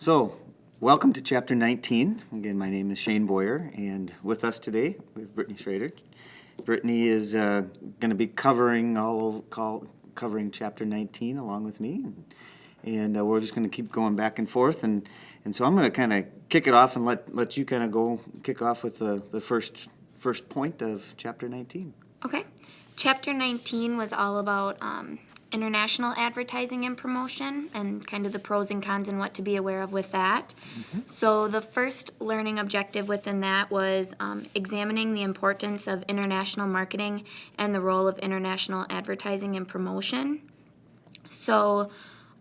So, welcome to Chapter 19. Again, my name is Shane Boyer, and with us today, we have Brittany Schrader. Brittany is going to be covering Chapter 19 along with me, and we're just going to keep going back and forth. And so I'm going to kind of kick it off and let you kind of go kick off with the first point of Chapter 19. Okay. Chapter 19 was all about international advertising and promotion and kind of the pros and cons and what to be aware of with that. Mm-hmm. So the first learning objective within that was examining the importance of international marketing and the role of international advertising and promotion. So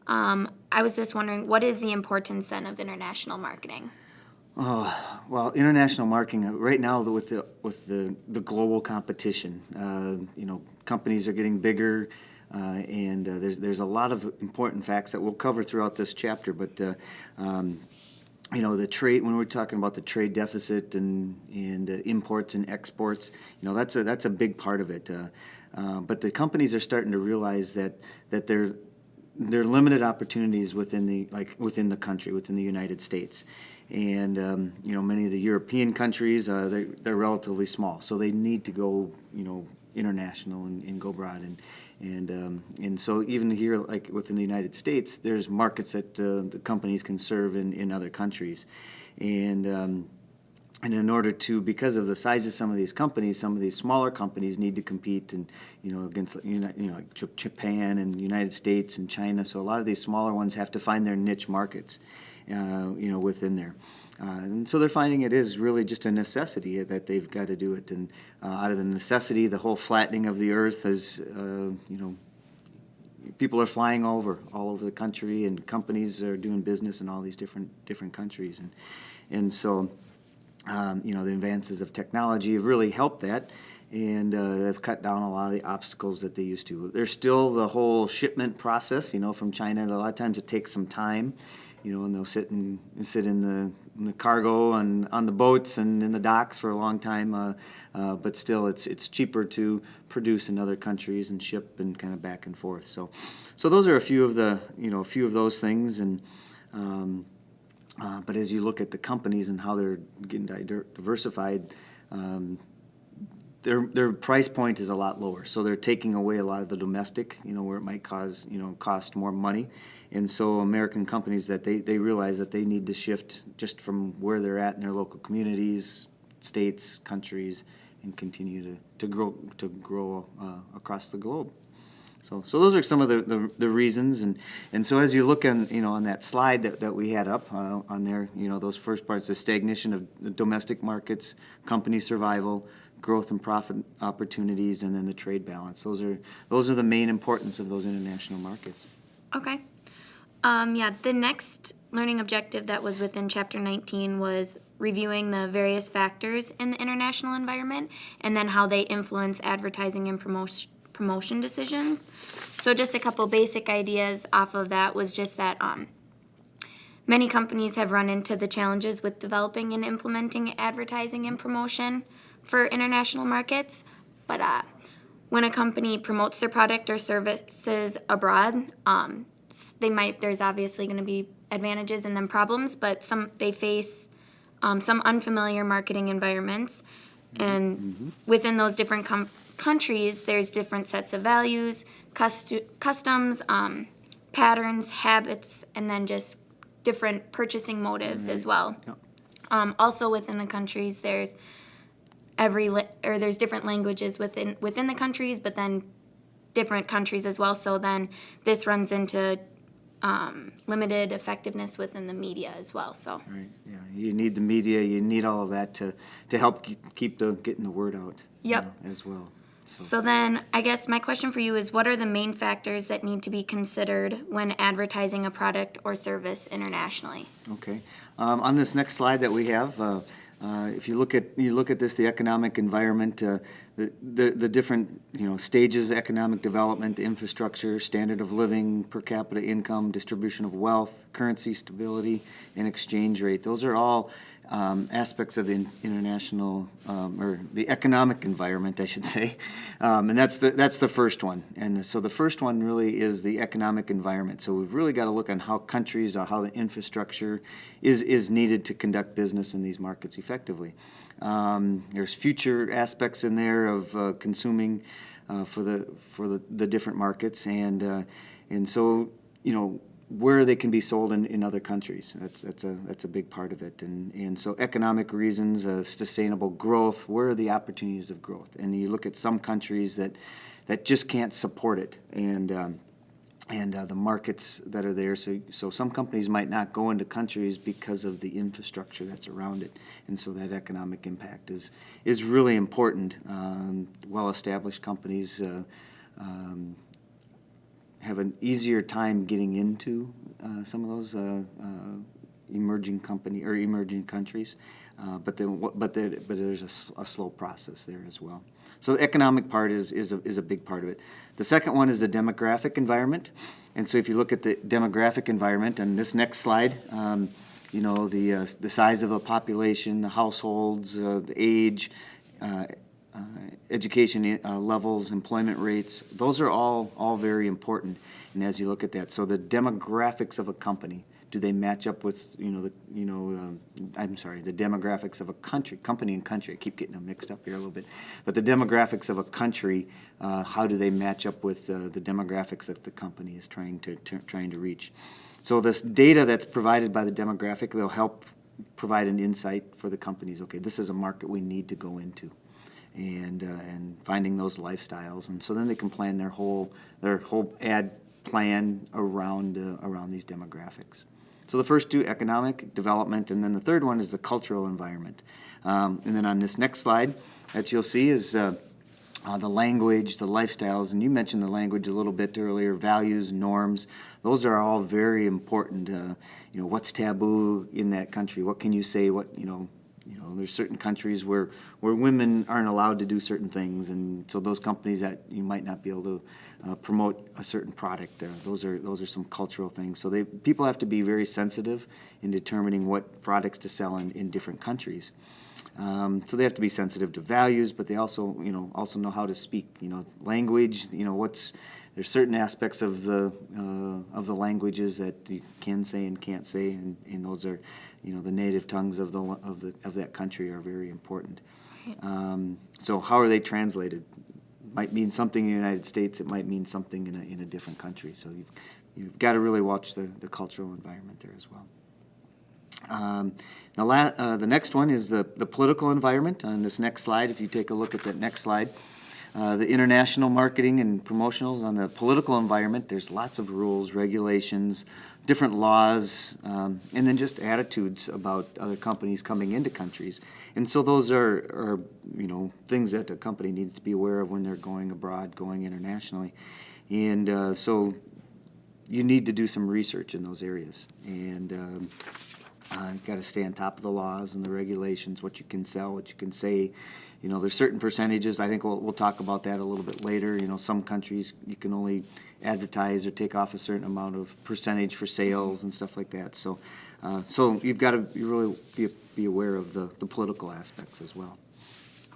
I was just wondering, what is the importance then of international marketing? Well, international marketing right now with the global competition, companies are getting bigger, and there's a lot of important facts that we'll cover throughout this chapter. But the trade, when we're talking about the trade deficit and imports and exports, that's a big part of it. But the companies are starting to realize that there are limited opportunities within the country, within the United States. And many of the European countries, they're relatively small, so they need to go international and go broad. And so even here, like within the United States, there's markets that the companies can serve in other countries. And in order to, because of the size of some of these companies, some of these smaller companies need to compete against like Japan and United States and China. So a lot of these smaller ones have to find their niche markets, within there. And so they're finding it is really just a necessity that they've got to do it. And out of the necessity, the whole flattening of the earth is, people are flying all over the country, and companies are doing business in all these different countries. And so, the advances of technology have really helped that, and they've cut down a lot of the obstacles that they used to. There's still the whole shipment process, from China. A lot of times it takes some time, and they'll sit in the cargo and on the boats and in the docks for a long time. But still, it's cheaper to produce in other countries and ship and kind of back and forth. So those are a few of those things. And but as you look at the companies and how they're getting diversified, their price point is a lot lower. So they're taking away a lot of the domestic, where it might cost more money. And so American companies that they realize that they need to shift just from where they're at in their local communities, states, countries, and continue to grow across the globe. So those are some of the reasons, and so as you look on that slide that we had up on there, those first parts, the stagnation of the domestic markets, company survival, growth and profit opportunities, and then the trade balance. Those are the main importance of those international markets. Okay. The next learning objective that was within Chapter 19 was reviewing the various factors in the international environment and then how they influence advertising and promotion decisions. So just a couple basic ideas off of that was just that many companies have run into the challenges with developing and implementing advertising and promotion for international markets. But when a company promotes their product or services abroad, there's obviously going to be advantages and then problems, but they face some unfamiliar marketing environments. And within those different countries, there's different sets of values, customs, patterns, habits, and then just different purchasing motives as well. Yep. Also within the countries, there's different languages within the countries, but then different countries as well. So then this runs into limited effectiveness within the media as well. So right, yeah, you need the media, you need all of that to help keep getting the word out. Yep. As well. So then I guess my question for you is, what are the main factors that need to be considered when advertising a product or service internationally? Okay. On this next slide that we have, if you look at this, the economic environment, the different stages of economic development, infrastructure, standard of living, per capita income, distribution of wealth, currency stability, and exchange rate. Those are all aspects of the international or the economic environment, I should say, and that's the first one. And so the first one really is the economic environment. So we've really got to look on how countries or how the infrastructure is needed to conduct business in these markets effectively. There's future aspects in there of consuming for the different markets, and so where they can be sold in other countries. That's a big part of it. And so economic reasons, sustainable growth, where are the opportunities of growth? And you look at some countries that just can't support it, and the markets that are there. So some companies might not go into countries because of the infrastructure that's around it. And so that economic impact is really important. Well-established companies have an easier time getting into some of those emerging countries, but there's a slow process there as well. So the economic part is a big part of it. The second one is the demographic environment, and so if you look at the demographic environment on this next slide, the size of the population, the households, the age. Education levels, employment rates, those are all very important. And as you look at that, so the demographics of a company, do they match up with the demographics of a company and country? I keep getting them mixed up here a little bit, but the demographics of a country, how do they match up with the demographics that the company is trying to reach? So this data that's provided by the demographic, they'll help provide an insight for the companies. Okay, this is a market we need to go into. And finding those lifestyles, and so then they can plan their whole ad plan around these demographics. So the first two, economic development, and then the third one is the cultural environment. And then on this next slide, that you'll see is the language, the lifestyles, and you mentioned the language a little bit earlier. Values, norms, those are all very important. What's taboo in that country? What can you say? There's certain countries where women aren't allowed to do certain things, and so those companies that you might not be able to promote a certain product. Those are some cultural things. So people have to be very sensitive in determining what products to sell in different countries. So they have to be sensitive to values, but they also know how to speak. Language. There's certain aspects of the languages that you can say and can't say, and those are, the native tongues of that country are very important. So how are they translated? Might mean something in the United States. It might mean something in a different country. So you've got to really watch the cultural environment there as well. The next one is the political environment. On this next slide, if you take a look at that next slide, the international marketing and promotionals. On the political environment, there's lots of rules, regulations, different laws, and then just attitudes about other companies coming into countries. And so those are things that a company needs to be aware of when they're going abroad, going internationally. And so you need to do some research in those areas. And you've got to stay on top of the laws and the regulations, what you can sell, what you can say. There's certain percentages. I think we'll talk about that a little bit later. Some countries you can only advertise or take off a certain amount of percentage for sales and stuff like that. So you've got to really be aware of the political aspects as well.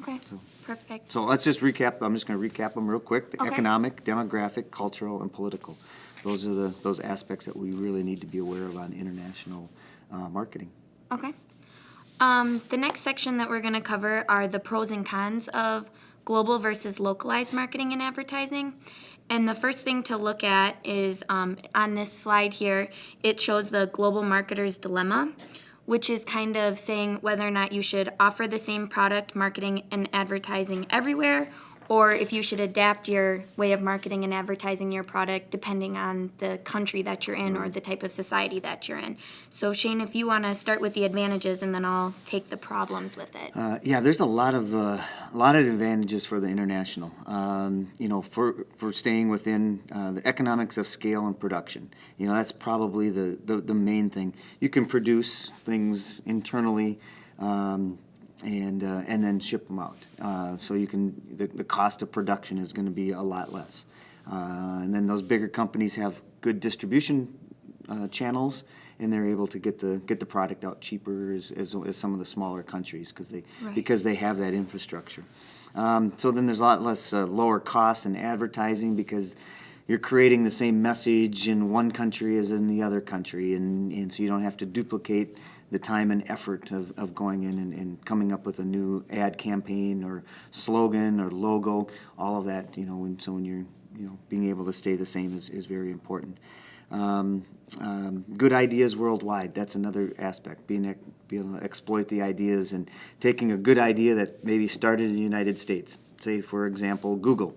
Okay, perfect. So let's just recap. I'm just going to recap them real quick. The Okay. Economic, demographic, cultural, and political. Those are those aspects that we really need to be aware of on international marketing. Okay. The next section that we're going to cover are the pros and cons of global versus localized marketing and advertising. And the first thing to look at is on this slide here, it shows the global marketer's dilemma, which is kind of saying whether or not you should offer the same product, marketing, and advertising everywhere, or if you should adapt your way of marketing and advertising your product depending on the country that you're in or the type of society that you're in. So Shane, if you want to start with the advantages, and then I'll take the problems with it. Yeah, there's a lot of advantages for the international. For staying within the economics of scale and production. That's probably the main thing. You can produce things internally. And then ship them out. So you can the cost of production is going to be a lot less. And then those bigger companies have good distribution channels, and they're able to get the product out cheaper as some of the smaller countries because they have that infrastructure. So then there's a lot less lower costs in advertising because you're creating the same message in one country as in the other country, and so you don't have to duplicate the time and effort of going in and coming up with a new ad campaign or slogan or logo, all of that, when you're, being able to stay the same is very important. Good ideas worldwide, that's another aspect, being able to exploit the ideas and taking a good idea that maybe started in the United States, say for example Google.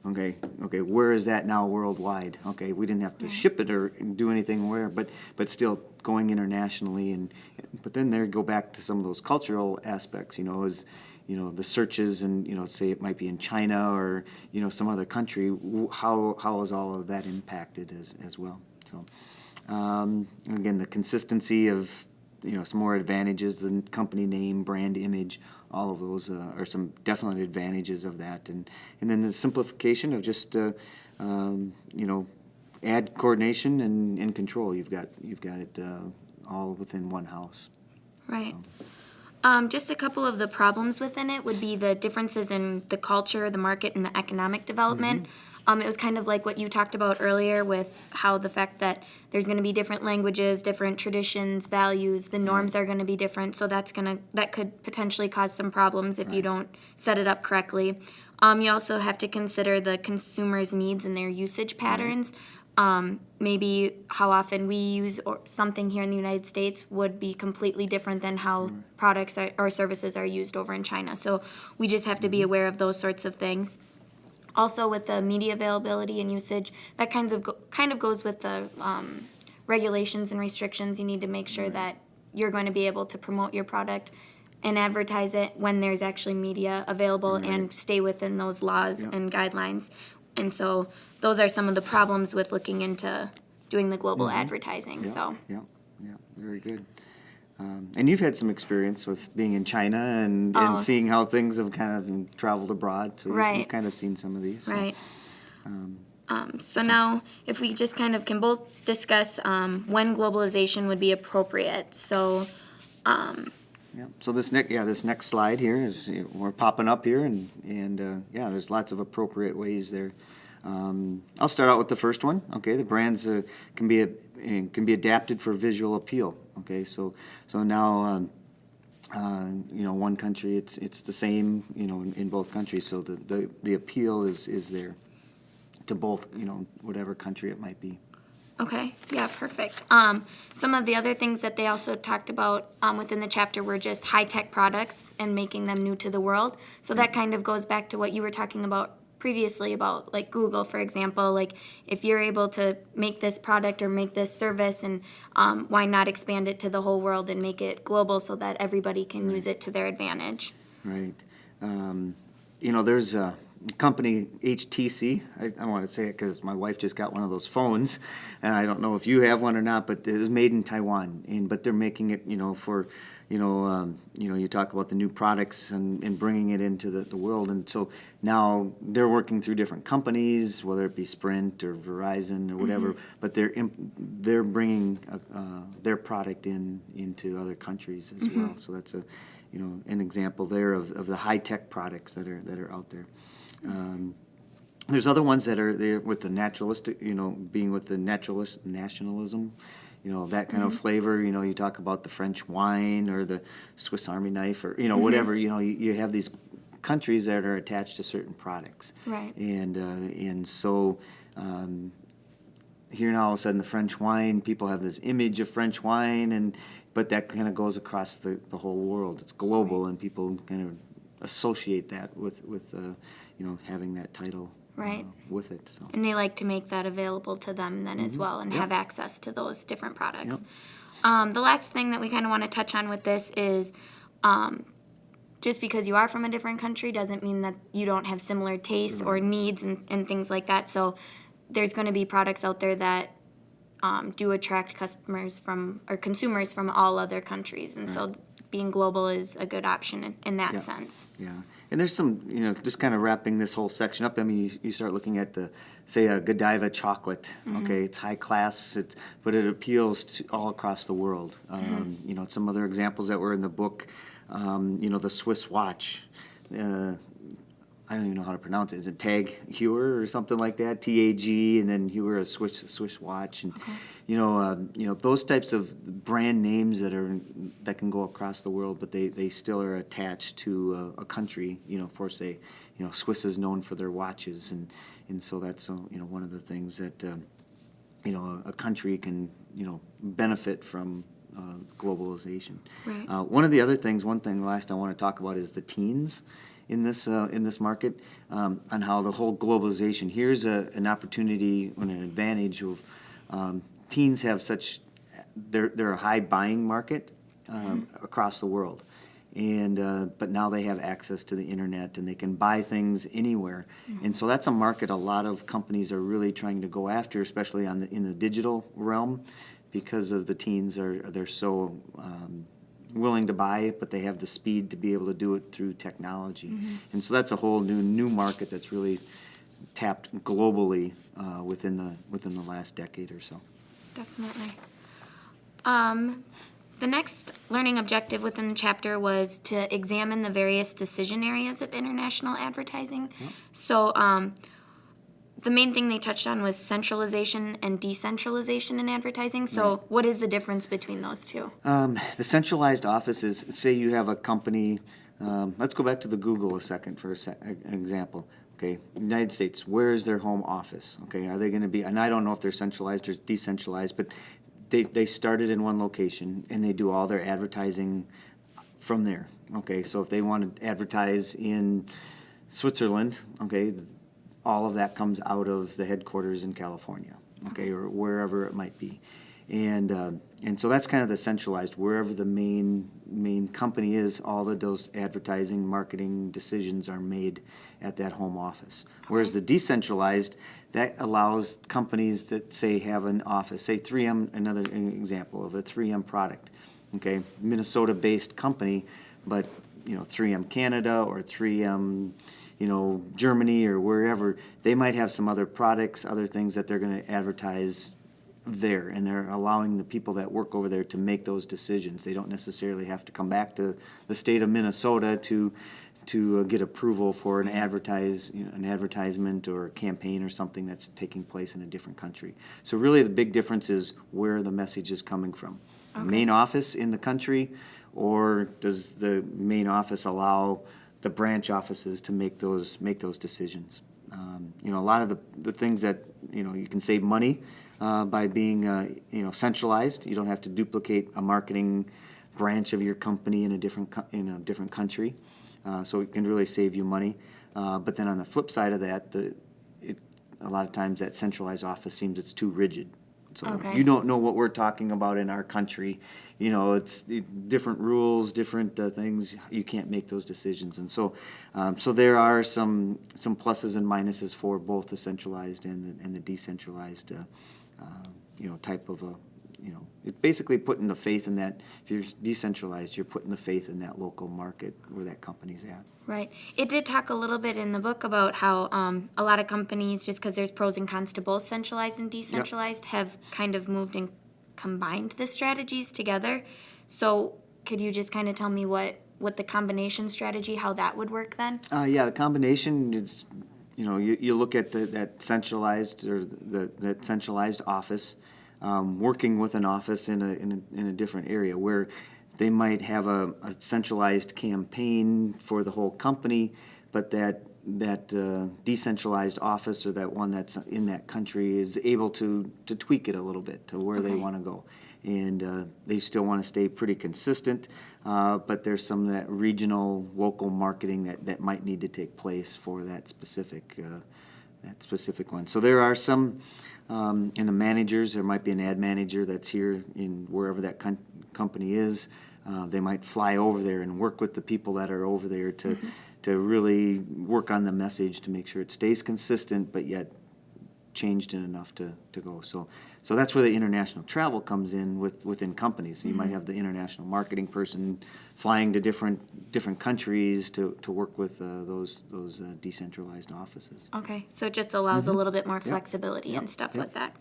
Okay, where is that now worldwide? Okay, we didn't have to ship it or do anything but still going internationally, but then there go back to some of those cultural aspects, the searches and, say it might be in China or, some other country, how is all of that impacted as well? So, again, the consistency of, some more advantages, the company name, brand image, all of those are some definite advantages of that. And then the simplification of just, ad coordination and control. You've got it all within one house. Right. So. Just a couple of the problems within it would be the differences in the culture, the market, and the economic development. It was kind of like what you talked about earlier with how the fact that there's going to be different languages, different traditions, values, the norms are going to be different, so that could potentially cause some problems if you don't set it up correctly. You also have to consider the consumer's needs and their usage patterns. Maybe how often we use something here in the United States would be completely different than how products or services are used over in China. So we just have to be aware of those sorts of things. Also, with the media availability and usage, that kind of goes with the regulations and restrictions. You need to make sure that you're going to be able to promote your product and advertise it when there's actually media available and stay within those laws and guidelines. And so those are some of the problems with looking into doing the global advertising. Yeah, very good. And you've had some experience with being in China and seeing how things have kind of traveled abroad. So you've kind of seen some of these. Right. So now, if we just kind of can both discuss when globalization would be appropriate. So. So this next slide here is we're popping up here, and there's lots of appropriate ways there. I'll start out with the first one. Okay, the brands can be adapted for visual appeal. Okay, so now one country it's the same in both countries. So the appeal is there to both whatever country it might be. Okay, yeah, perfect. Some of the other things that they also talked about within the chapter were just high-tech products and making them new to the world. So that kind of goes back to what you were talking about previously about, like, Google, for example. Like, if you're able to make this product or make this service, and why not expand it to the whole world and make it global so that everybody can use it to their advantage? Right. There's a company, HTC, I want to say it because my wife just got one of those phones, and I don't know if you have one or not, but it is made in Taiwan, but they're making it, for, you talk about the new products and bringing it into the world, and so now they're working through different companies, whether it be Sprint or Verizon or whatever, but they're bringing their product into other countries as well. So that's an example there of the high-tech products that are out there. There's other ones that are there with the naturalistic, being with the nationalism, that kind of flavor. You talk about the French wine or the Swiss Army knife or, whatever. You have these countries that are attached to certain products. Right. And so here now all of a sudden the French wine, people have this image of French wine, but that kind of goes across the whole world. It's global, and people kind of associate that with having that title with it. So. And they like to make that available to them then as well, and have access to those different products. The last thing that we kind of want to touch on with this is just because you are from a different country doesn't mean that you don't have similar tastes or needs and things like that. So there's going to be products out there that do attract consumers from all other countries. And so being global is a good option in that Yeah. sense. Yeah, and there's some, just kind of wrapping this whole section up. I mean, you start looking at say a Godiva chocolate. Okay, it's high class, but it appeals to all across the world. Some other examples that were in the book. The Swiss watch. I don't even know how to pronounce it. Is it Tag Heuer or something like that? TAG, and then Heuer, a Swiss watch, and those types of brand names that can go across the world, but they still are attached to a country. For say, Swiss is known for their watches, and so that's one of the things that a country can benefit from. Globalization. Right. One thing last I want to talk about is the teens in this market, on how the whole globalization. Here's an opportunity and an advantage of teens have they're a high buying market across the world, but now they have access to the internet and they can buy things anywhere, and so that's a market a lot of companies are really trying to go after, especially in the digital realm. Because of the teens they're so willing to buy it, but they have the speed to be able to do it through technology, and so that's a whole new market that's really tapped globally within the last decade or so. Definitely. The next learning objective within the chapter was to examine the various decision areas of international advertising. Yep. So the main thing they touched on was centralization and decentralization in advertising. So what is the difference between those two? The centralized office is, say you have a company, let's go back to the Google a second for an example. Okay, United States, where is their home office? Okay, are they going to be, and I don't know if they're centralized or decentralized, but they started in one location and they do all their advertising from there. Okay, so if they want to advertise in Switzerland, okay, all of that comes out of the headquarters in California, okay, or wherever it might be, and so that's kind of the centralized. Wherever the main company is, all of those advertising, marketing decisions are made at that home office. Whereas the decentralized, that allows companies that say have an office, say 3M, another example of a 3M product, okay, Minnesota-based company, but 3M Canada or 3M. Germany or wherever, they might have some other products, other things that they're going to advertise there, and they're allowing the people that work over there to make those decisions. They don't necessarily have to come back to the state of Minnesota to get approval for an advertisement or a campaign or something that's taking place in a different country. So really the big difference is where the message is coming from. The main office in the country, or does the main office allow the branch offices to make those decisions? A lot of the things that you can save money by being centralized. You don't have to duplicate a marketing branch of your company in a different country, so it can really save you money. But then on the flip side of that, a lot of times that centralized office seems it's too rigid. So you don't know what we're talking about in our country. It's different rules, different things. You can't make those decisions, and so there are some pluses and minuses for both the centralized and the decentralized, type of it's basically putting the faith in that. If you're decentralized, you're putting the faith in that local market where that company's at. Right. It did talk a little bit in the book about how a lot of companies, just because there's pros and cons to both centralized and decentralized, have kind of moved and combined the strategies together. So could you just kind of tell me what the combination strategy, how that would work then? The combination is, you look at that centralized or that centralized office, working with an office in a different area where they might have a centralized campaign for the whole company, but that decentralized office or that one that's in that country is able to tweak it a little bit to where they want to go. And they still want to stay pretty consistent, but there's some of that regional, local marketing that might need to take place for that specific one. So there are some, in the managers, there might be an ad manager that's here in wherever that company is. They might fly over there and work with the people that are over there to really work on the message to make sure it stays consistent, but yet changed it enough to go. So that's where the international travel comes in within companies. So you might have the international marketing person flying to different countries to work with those decentralized offices. Okay, so it just allows a little bit more flexibility and stuff Yep. with that.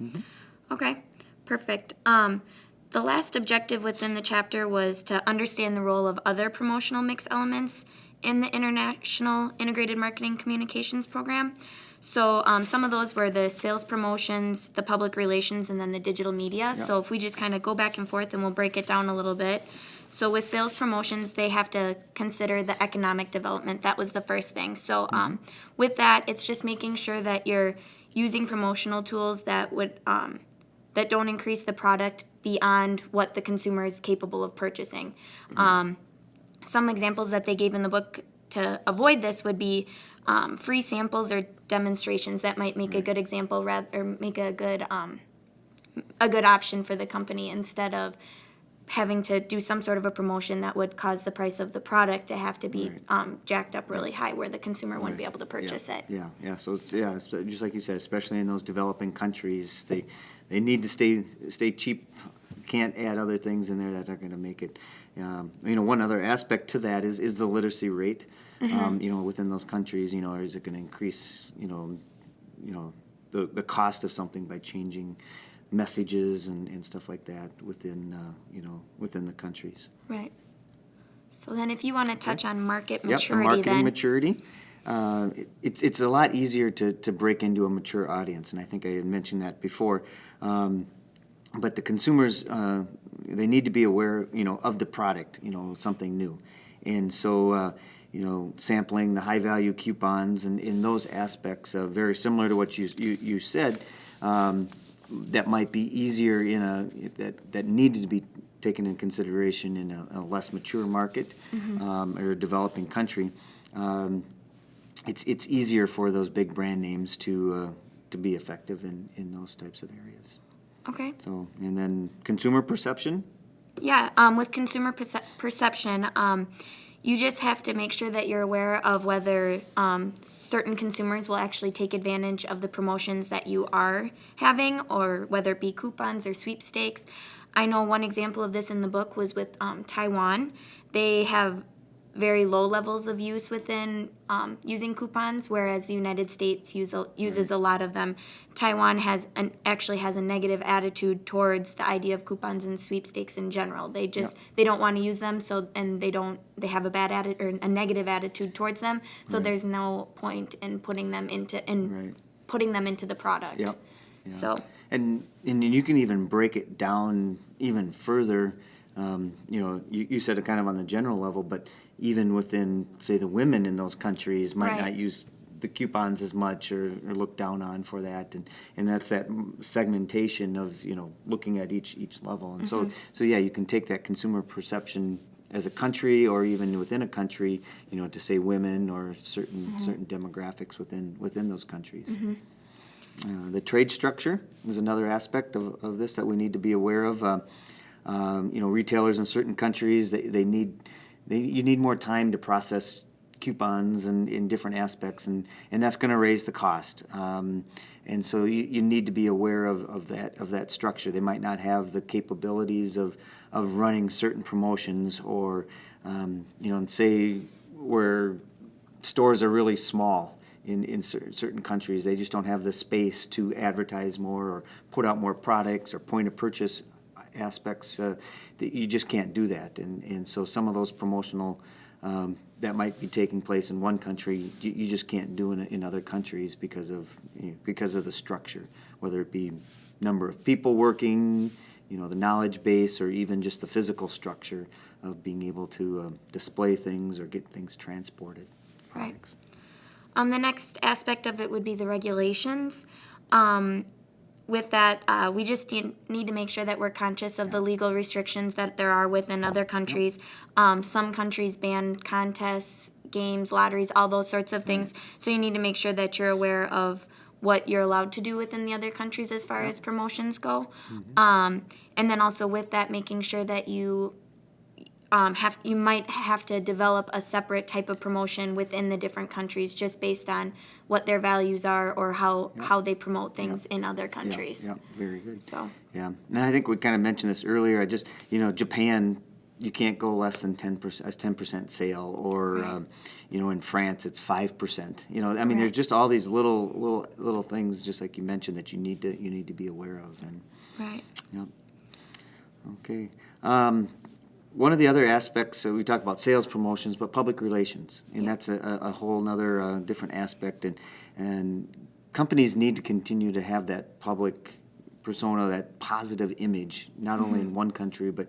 Okay, perfect. The last objective within the chapter was to understand the role of other promotional mix elements in the International Integrated Marketing Communications Program. So some of those were the sales promotions, the public relations, and then the digital media. Yep. So if we just kind of go back and forth and we'll break it down a little bit. So with sales promotions, they have to consider the economic development. That was the first thing. So with that, it's just making sure that you're using promotional tools that would that don't increase the product beyond what the consumer is capable of purchasing. Some examples that they gave in the book to avoid this would be free samples or demonstrations. That might make a good example, or make a good option for the company, instead of having to do some sort of a promotion that would cause the price of the product to have to be jacked up really high, where the consumer wouldn't be able to purchase it. Yeah. So it's just like you said, especially in those developing countries, they need to stay cheap. Can't add other things in there that are going to make it. One other aspect to that is the literacy rate. Within those countries, is it going to increase? The cost of something by changing messages and stuff like that within the countries. Right. So then, if you want to touch on market Yep, maturity, the marketing then maturity. It's a lot easier to break into a mature audience, and I think I had mentioned that before. But the consumers, they need to be aware, of the product, something new, and so sampling the high value coupons and in those aspects, very similar to what you said. That might be easier that needed to be taken into consideration in a less mature market or a developing country. It's easier for those big brand names to be effective in those types of areas. okay. So, and then consumer perception. Yeah, with consumer perception, you just have to make sure that you're aware of whether certain consumers will actually take advantage of the promotions that you are having, or whether it be coupons or sweepstakes. I know one example of this in the book was with Taiwan. They have very low levels of use within using coupons, whereas the United States uses a lot of them. Taiwan actually has a negative attitude towards the idea of coupons and sweepstakes in general. They don't want to use them, they have a bad attitude or a negative attitude towards them. So there's no point in putting them into the product. Yep. Yeah. So and you can even break it down even further. You said it kind of on the general level, but even within, say, the women in those countries might not use the coupons as much or look down on for that, and that's that segmentation of looking at each level, and so you can take that consumer perception as a country or even within a country, to say women or certain demographics within those countries. The trade structure is another aspect of this that we need to be aware of. Retailers in certain countries, you need more time to process coupons and in different aspects, and that's going to raise the cost. And so you need to be aware of that structure. They might not have the capabilities of running certain promotions, or and say where stores are really small in certain countries, they just don't have the space to advertise more or put out more products or point of purchase aspects. That you just can't do that, and so some of those promotional that might be taking place in one country, you just can't do in other countries because of the structure, whether it be number of people working, the knowledge base, or even just the physical structure of being able to display things or get things transported. Right. Products. The next aspect of it would be the regulations. With that, we just need to make sure that we're conscious of the legal restrictions that there are within other countries. Some countries ban contests, games, lotteries, all those sorts of things. So you need to make sure that you're aware of what you're allowed to do within the other countries as far as promotions go. And then also with that, making sure that you you might have to develop a separate type of promotion within the different countries just based on what their values are or how they promote things in other countries. Yeah, very good. So, Yeah, and I think we kind of mentioned this earlier. I just, Japan, you can't go less than 10% sale, or Right. In France it's 5%. I mean, Right. there's just all these little things, just like you mentioned, that you need to be aware of. And right. yeah, okay. One of the other aspects, so we talk about sales promotions, but public relations, and Yeah. that's a whole nother different aspect. And companies need to continue to have that public persona, that positive image, not only in one country, but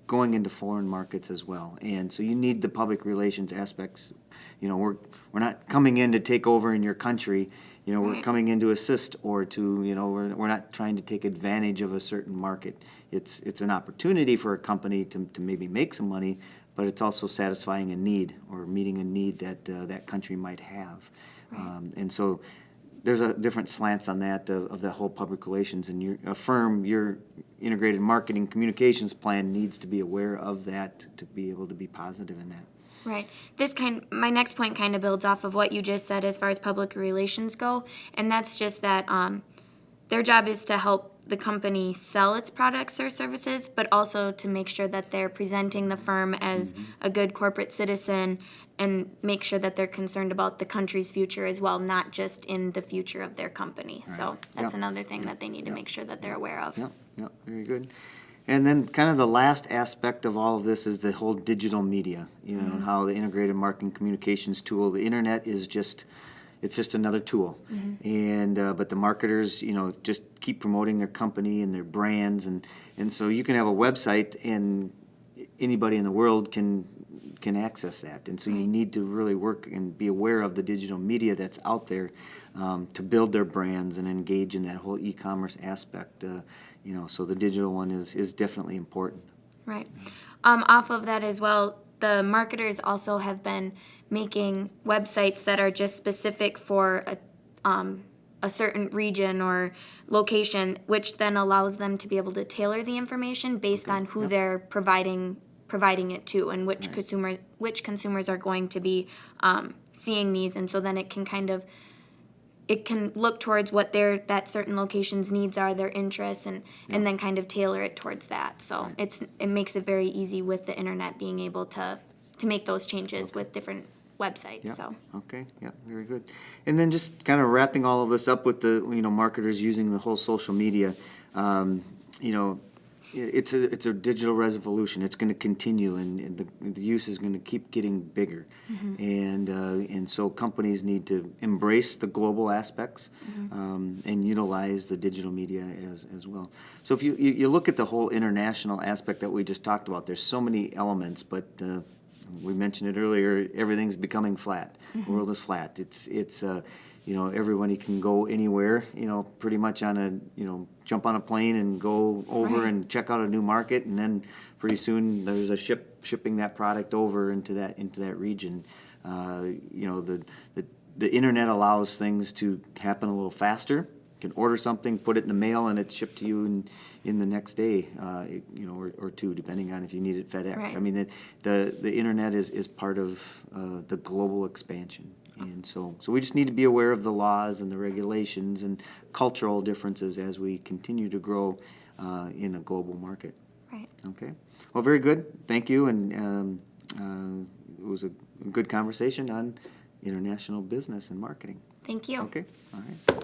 going into foreign markets as well. And so you need the public relations aspects. We're not coming in to take over in your country. We're Right. coming in to assist, or to, we're not trying to take advantage of a certain market. It's an opportunity for a company to maybe make some money, but it's also satisfying a need, or meeting a need that that country might have. Right. And so there's a different slants on that of the whole public relations, and your integrated marketing communications plan needs to be aware of that to be able to be positive in that. Right. My next point kind of builds off of what you just said as far as public relations go, and that's just that their job is to help the company sell its products or services, but also to make sure that they're presenting the firm as a good corporate citizen, and make sure that they're concerned about the country's future as well, not just in the future of their company. So that's Yep. another thing that they need to make sure that they're aware of. Yeah, very good. And then kind of the last aspect of all of this is the whole digital media, and how the integrated marketing communications tool, the internet is just, it's just another tool. And but the marketers, just keep promoting their company and their brands, and so you can have a website and anybody in the world can access that. And so you Right. need to really work and be aware of the digital media that's out there, to build their brands and engage in that whole e-commerce aspect. So the digital one is definitely important. Right. Off of that as well, the marketers also have been making websites that are just specific for a certain region or location, which then allows them to be able to tailor the information based on who they're providing it to, and which consumers are going to be seeing these. And so then it can look towards what that certain location's needs are, their interests, and then kind of tailor it towards that. So it makes it very easy with the internet being able to make those changes with different websites. Yeah. So Okay. Yeah. Very good. And then just kind of wrapping all of this up with the marketers using the whole social media. It's a digital revolution. It's going to continue, and the use is going to keep getting bigger. And so companies need to embrace the global aspects, and utilize the digital media as well. So if you look at the whole international aspect that we just talked about, there's so many elements, but we mentioned it earlier. Everything's becoming flat. The world is flat. It's everybody can go anywhere. Pretty much jump on a plane and go over Right. and check out a new market, and then pretty soon there's a ship shipping that product over into that region. The internet allows things to happen a little faster. You can order something, put it in the mail, and it's shipped to you in the next day, or two, depending on if you need it FedEx. Right. I mean, the internet is part of the global expansion. And so we just need to be aware of the laws and the regulations and cultural differences as we continue to grow in a global market. right. Okay. Well, very good. Thank you. And it was a good conversation on international business and marketing. Thank you. Okay. All right.